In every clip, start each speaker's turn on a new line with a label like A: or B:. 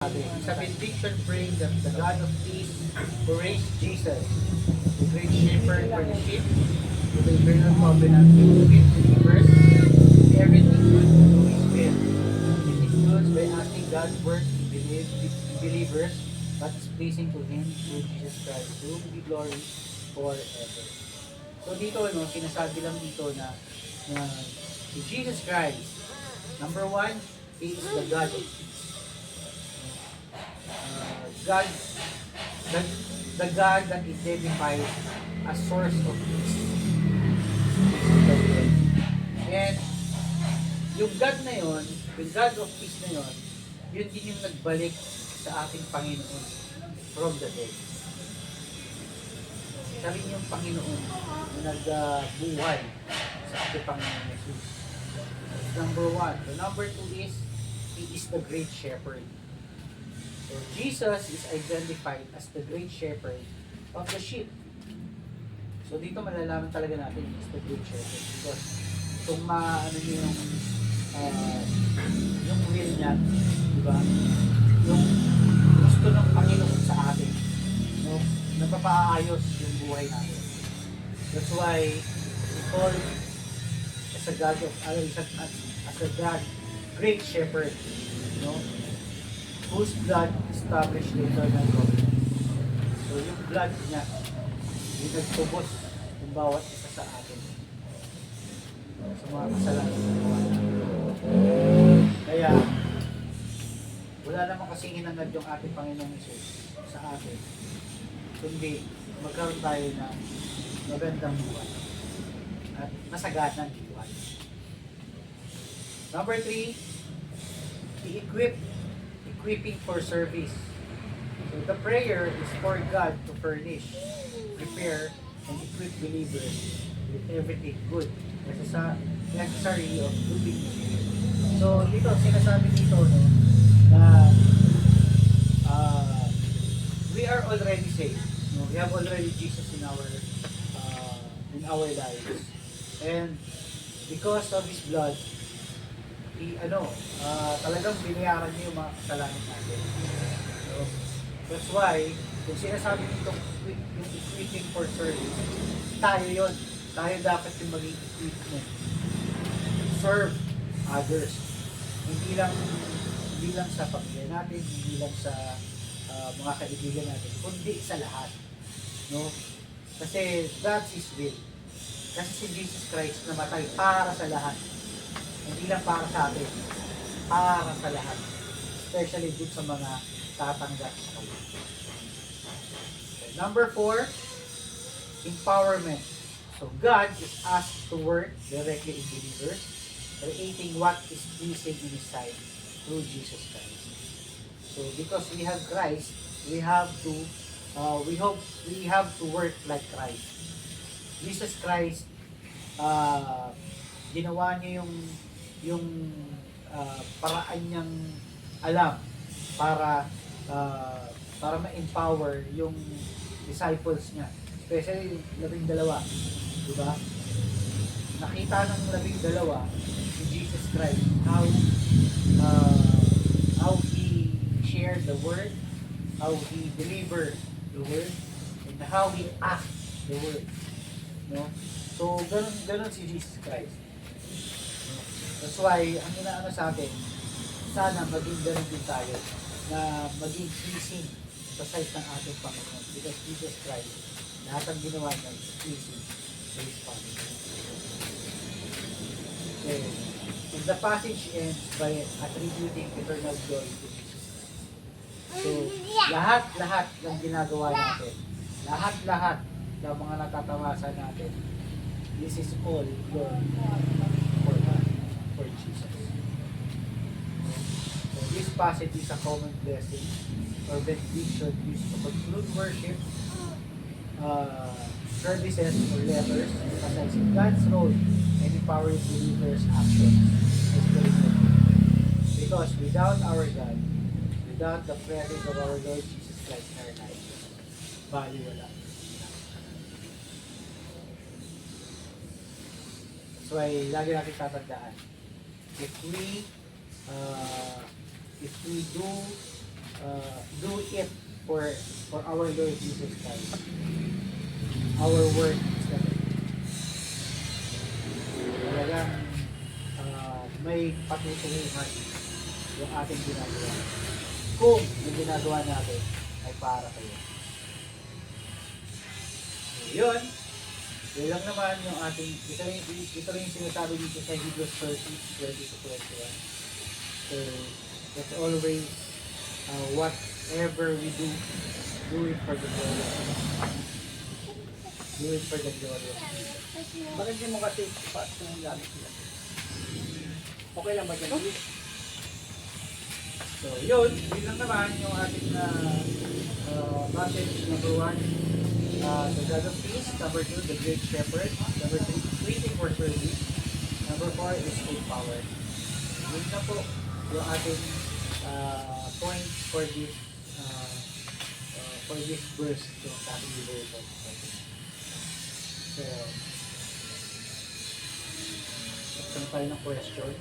A: Sa benediction praying that the God of peace who raised Jesus, the great shepherd for the sheep, to the eternal covenant with believers, everything good to his will. It includes by asking God's work in believers, but is pleasing to him through Jesus Christ, to whom be glory forever. So dito, no, sinasabi lang dito na si Jesus Christ, number one, He is the God of peace. God, the, the God that identifies as source of peace. This is the word. And yung God na yon, yung God of peace na yon, yun din yung nagbalik sa ating Panginoon from the dead. Siya rin yung Panginoon na nagbuhay sa ating Panginoon Jesus. Number one. The number two is, He is the great shepherd. So Jesus is identified as the great shepherd of the sheep. So dito malalaman talaga natin is the great shepherd because kung maano niyo yung will niya, di ba? Yung gusto ng Panginoon sa atin, no? Napapaayos yung buhay natin. That's why we call as a God of as a God great shepherd, no? Whose blood established the eternal covenant. So yung blood niya, yung nagtubos ng bawat isa sa atin. Sa mga kasalanan ng gawa natin. Kaya, wala namang kasing hinangad yung ating Panginoong Hesus sa atin. Kundi, magkaroon tayo ng magandang buhay. At masaganang buhay. Number 3, equipping for service. So the prayer is for God to furnish, prepare, and equip believers with everything good necessary of doing. So dito, sinasabi dito no, na we are already saved. No? We have already Jesus in our lives. And because of His blood, talagang binayaran niya yung mga kasalanan natin. So, that's why, kung sinasabi nito yung equipping for service, tayo yon. Tayo dapat yung maging equipment. Serve others. Hindi lang sa pamilya natin, hindi lang sa mga kaibigan natin, kundi sa lahat. No? Kasi that's His will. Kasi si Jesus Christ namatay para sa lahat. Hindi lang para sa atin, para sa lahat. Especially dun sa mga tatanggap sa kanya. Okay. Number 4, empowerment. So God is asked to work directly in believers, creating what is pleasing in His sight through Jesus Christ. So because we have Christ, we have to work like Christ. Jesus Christ, ginawa niya yung paraan niyang alam para ma-empower yung disciples niya, especially yung 12, di ba? Nakita ng 12 si Jesus Christ how He shared the word, how He delivered the word, and how He acted the word, no? So ganun si Jesus Christ. That's why, ang inaano sa atin, sana maging ganun din tayo, na maging pleasing sa sight ng ating Panginoon. Because Jesus Christ, lahat ang ginawa niya is pleasing sa His Father. Okay. And the passage ends by attributing eternal glory to Jesus Christ. So, lahat ng ginagawa natin, lahat ng mga natatawasan natin, this is all glory for God, for Jesus. So this passage is a common blessing or benediction used to conclude worship, services, or letters, emphasizing God's role and empowering believers' actions. Because without our God, without the presence of our Lord Jesus Christ in our lives, value wala. That's why lagi natin tatandaan, if we do do it for our Lord Jesus Christ. Our work is that talagang may patutunguhan yung ating ginagawa. Kung yung ginagawa natin ay para kayo. Yun. Yun lang naman yung ating, ito rin yung sinasabi dito sa Hebrews 30:20-21. So, that's always whatever we do it for the glory of God. Do it for the glory of God.
B: Bakit di mo kasi pass na yung gamit nila? Okay lang ba dyan?
A: So, yun lang naman yung ating passage number 1. The God of Peace. Number 2, the Great Shepherd. Number 3, waiting for service. Number 4 is full power. Yun na po yung ating point for this verse yung ating devotion. So, magkaroon tayo ng question.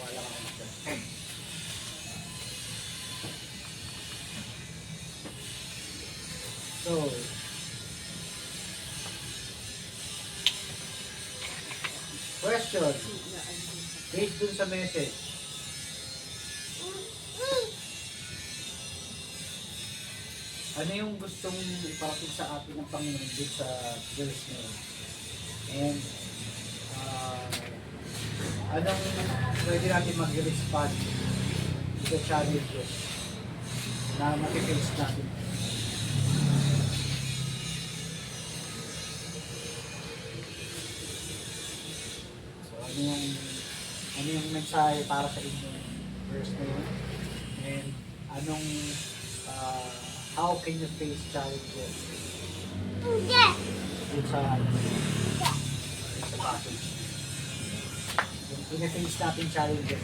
A: Wala kang question. So, question. Based dun sa message. Ano yung gustong iparating sa atin ng Panginoon dun sa verse na yun? And anong pwede natin mag-respond sa challenges na mati-face natin? So ano yung mensahe para sa inyo verse na yun? And anong how can you face challenges? Dun sa passage. Yung pina-face natin challenges.